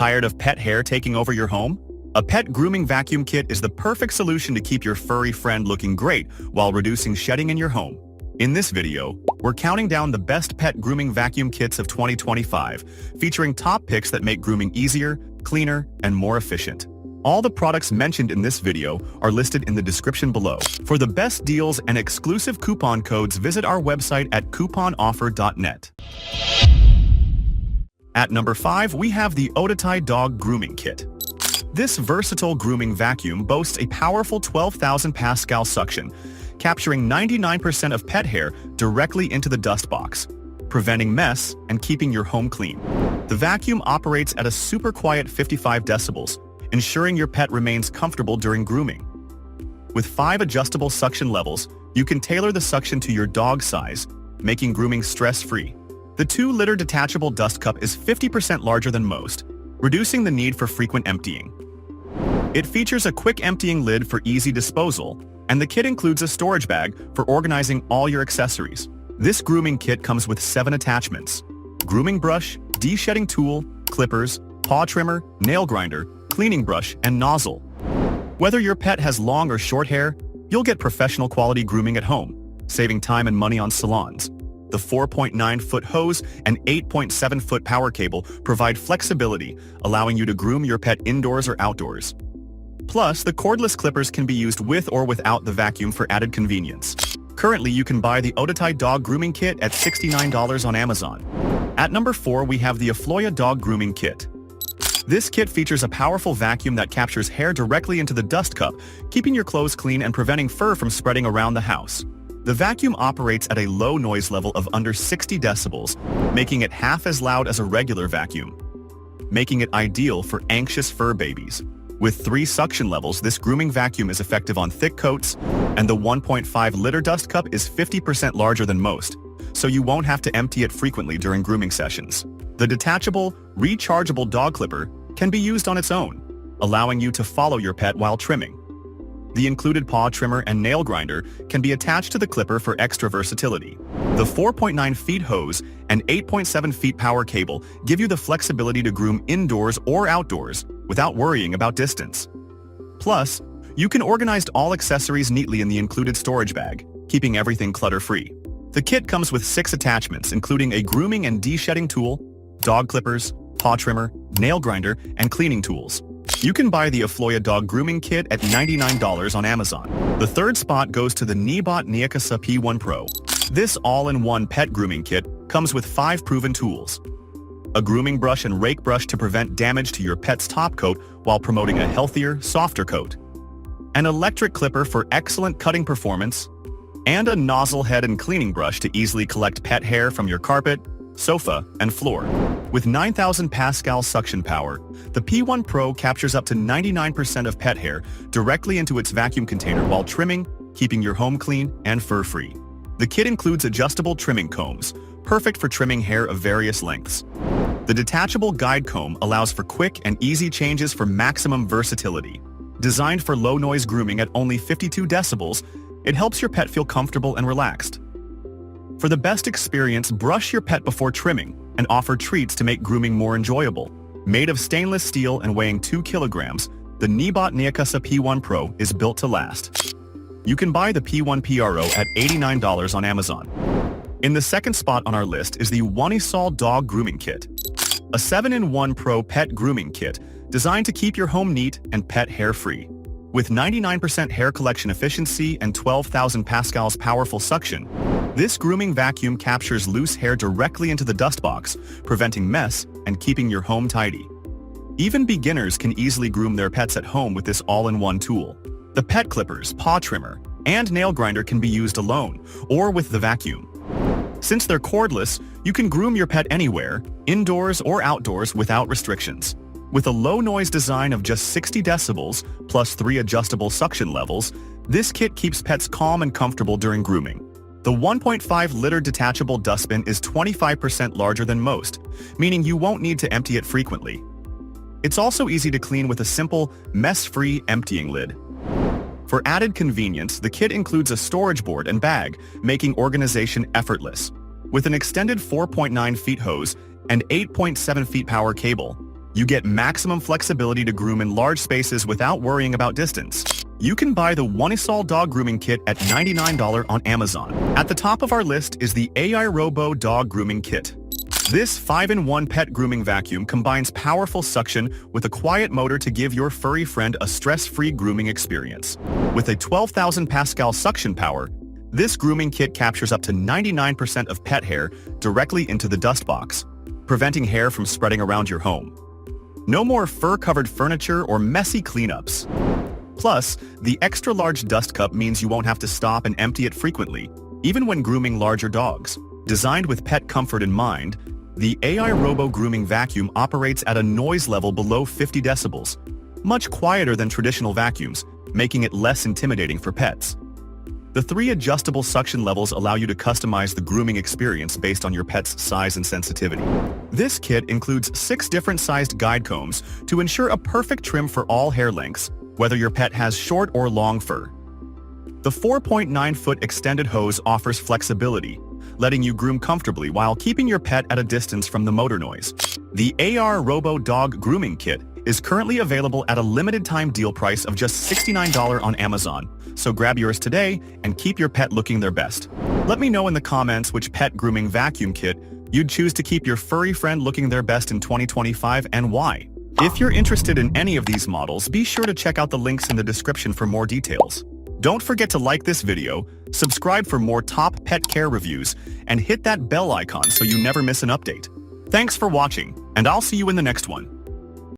Tired of pet hair taking over your home? A Pet Grooming Vacuum Kit is the perfect solution to keep your furry friend looking great while reducing shedding in your home. In this video, we're counting down the best pet grooming vacuum kits of 2025, featuring top picks that make grooming easier, cleaner, and more efficient. All the products mentioned in this video are listed in the description below. For the best deals and exclusive coupon codes, visit our website at couponoffer.net. At number 5, we have the Odatay Dog Grooming Kit. This versatile grooming vacuum boasts a powerful 12,000 Pascal suction, capturing 99% of pet hair directly into the dust box, preventing mess and keeping your home clean. The vacuum operates at a super quiet 55 decibels, ensuring your pet remains comfortable during grooming. With 5 adjustable suction levels, you can tailor the suction to your dog's size, making grooming stress-free. The 2-liter detachable dust cup is 50% larger than most, reducing the need for frequent emptying. It features a quick emptying lid for easy disposal, and the kit includes a storage bag for organizing all your accessories. This grooming kit comes with 7 attachments: grooming brush, deshedding tool, clippers, paw trimmer, nail grinder, cleaning brush, and nozzle. Whether your pet has long or short hair, you'll get professional quality grooming at home, saving time and money on salons. The 4.9-foot hose and 8.7-foot power cable provide flexibility, allowing you to groom your pet indoors or outdoors. Plus, the cordless clippers can be used with or without the vacuum for added convenience. Currently, you can buy the Odatay Dog Grooming Kit at $69 on Amazon. At number 4, we have the Afloia Dog Grooming Kit. This kit features a powerful vacuum that captures hair directly into the dust cup, keeping your clothes clean and preventing fur from spreading around the house. The vacuum operates at a low noise level of under 60 decibels, making it half as loud as a regular vacuum, making it ideal for anxious fur babies. With 3 suction levels, this grooming vacuum is effective on thick coats, and the 1.5-liter dust cup is 50% larger than most, so you won't have to empty it frequently during grooming sessions. The detachable, rechargeable dog clipper can be used on its own, allowing you to follow your pet while trimming. The included paw trimmer and nail grinder can be attached to the clipper for extra versatility. The 4.9 feet hose and 8.7 feet power cable give you the flexibility to groom indoors or outdoors without worrying about distance. Plus, you can organize all accessories neatly in the included storage bag, keeping everything clutter-free. The kit comes with 6 attachments, including a grooming and deshedding tool, dog clippers, paw trimmer, nail grinder, and cleaning tools. You can buy the Afloia Dog Grooming Kit at $99 on Amazon. The 3rd spot goes to the Neabot Neakasa P1 Pro. This all-in-one pet grooming kit comes with 5 proven tools: a grooming brush and rake brush to prevent damage to your pet's top coat while promoting a healthier, softer coat, an electric clipper for excellent cutting performance, and a nozzle head and cleaning brush to easily collect pet hair from your carpet, sofa, and floor. With 9,000 Pascal suction power, the P1 Pro captures up to 99% of pet hair directly into its vacuum container while trimming, keeping your home clean and fur-free. The kit includes adjustable trimming combs, perfect for trimming hair of various lengths. The detachable guide comb allows for quick and easy changes for maximum versatility. Designed for low-noise grooming at only 52 decibels, it helps your pet feel comfortable and relaxed. For the best experience, brush your pet before trimming and offer treats to make grooming more enjoyable. Made of stainless steel and weighing 2 kilograms, the Neabot Neakasa P1 Pro is built to last. You can buy the P1 Pro at $89 on Amazon. In the 2nd spot on our list is the Oneisall Dog Grooming Kit, a 7-in-1 Pro pet grooming kit designed to keep your home neat and pet hair-free. With 99% hair collection efficiency and 12,000 Pascal's powerful suction, this grooming vacuum captures loose hair directly into the dust box, preventing mess and keeping your home tidy. Even beginners can easily groom their pets at home with this all-in-one tool. The pet clippers, paw trimmer, and nail grinder can be used alone or with the vacuum. Since they're cordless, you can groom your pet anywhere, indoors or outdoors without restrictions. With a low-noise design of just 60 decibels plus 3 adjustable suction levels, this kit keeps pets calm and comfortable during grooming. The 1.5-liter detachable dustbin is 25% larger than most, meaning you won't need to empty it frequently. It's also easy to clean with a simple, mess-free emptying lid. For added convenience, the kit includes a storage board and bag, making organization effortless. With an extended 4.9 feet hose and 8.7 feet power cable, You get maximum flexibility to groom in large spaces without worrying about distance. You can buy the Oneisall Dog Grooming Kit at $99 on Amazon. At the top of our list is the AIRROBO Dog Grooming Kit. This 5-in-1 pet grooming vacuum combines powerful suction with a quiet motor to give your furry friend a stress-free grooming experience. With a 12,000 Pascal suction power, this grooming kit captures up to 99% of pet hair directly into the dust box, preventing hair from spreading around your home. No more fur-covered furniture or messy cleanups. Plus, the extra-large dust cup means you won't have to stop and empty it frequently, even when grooming larger dogs. Designed with pet comfort in mind, the AIRROBO Grooming Vacuum operates at a noise level below 50 decibels, much quieter than traditional vacuums, making it less intimidating for pets. The 3 adjustable suction levels allow you to customize the grooming experience based on your pet's size and sensitivity. This kit includes 6 different sized guide combs to ensure a perfect trim for all hair lengths, whether your pet has short or long fur. The 4.9-foot extended hose offers flexibility, letting you groom comfortably while keeping your pet at a distance from the motor noise. The AIRROBO Dog Grooming Kit is currently available at a limited-time deal price of just $69 on Amazon, so grab yours today and keep your pet looking their best. Let me know in the comments which pet grooming vacuum kit you'd choose to keep your furry friend looking their best in 2025 and why. If you're interested in any of these models, be sure to check out the links in the description for more details. Don't forget to like this video, subscribe for more top pet care reviews, and hit that bell icon so you never miss an update. Thanks for watching, and I'll see you in the next one.